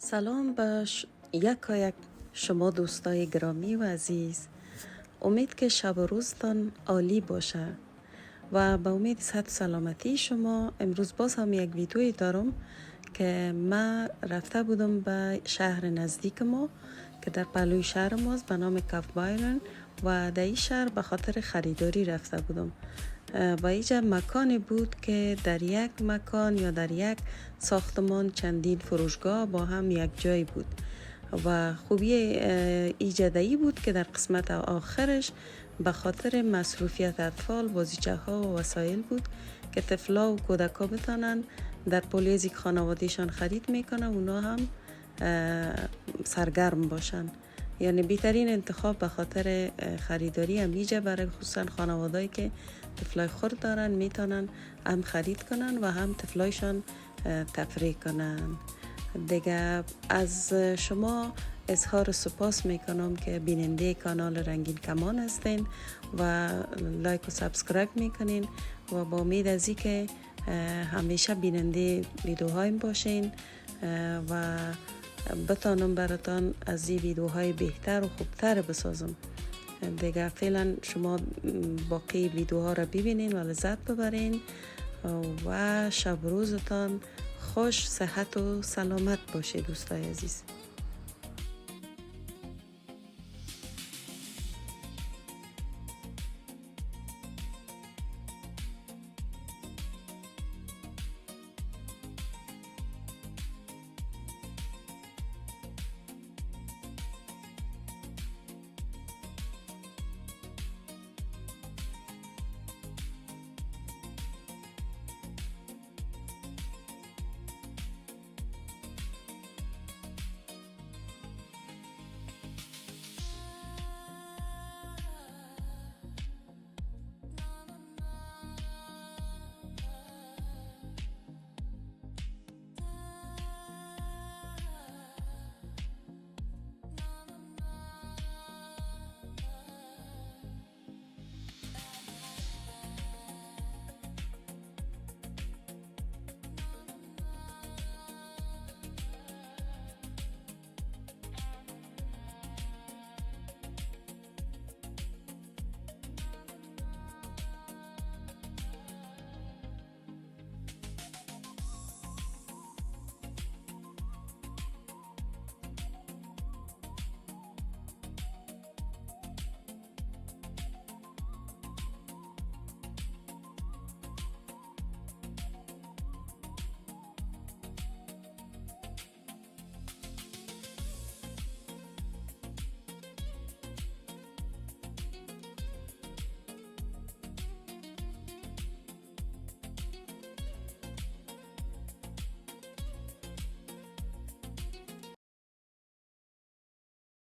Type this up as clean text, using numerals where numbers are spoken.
سلام به یک شما دوستای گرامی و عزیز. امید که شب و روزتان عالی باشه و به امید صحت و سلامتی شما. امروز باز هم یک ویدیوی دارم که من رفته بودم به شهر نزدیک ما که در پهلوی شهر ماست به نام کاف بایرن و در این شهر به خاطر خریداری رفته بودم. و اینجا مکانی بود که در یک مکان یا در یک ساختمان چندین فروشگاه با هم یک جای بود و خوبی ایجادی بود که در قسمت آخرش به خاطر مصروفیت اطفال بازیچه ها و وسایل بود که طفلا و کودکا بتانن در پولیزی که خانوادهشان خرید میکنن اونا هم سرگرم باشن. یعنی بهترین انتخاب به خاطر خریداری همیشه برای خصوصا خانوادهایی که طفلای خرد دارن میتونن هم خرید کنن و هم طفلایشان تفریح کنن. دیگه از شما اظهار سپاس میکنم که بیننده کانال رنگین کمان هستین و لایک و سابسکرایب میکنین و با امید از این که همیشه بیننده ویدیوهایم باشین و بتانم براتان از این ویدیوهای بهتر و خوبتر بسازم. دیگه فعلا شما باقی ویدیوها را ببینین و لذت ببرین و شب روزتان خوش، صحت و سلامت باشه دوستای عزیز.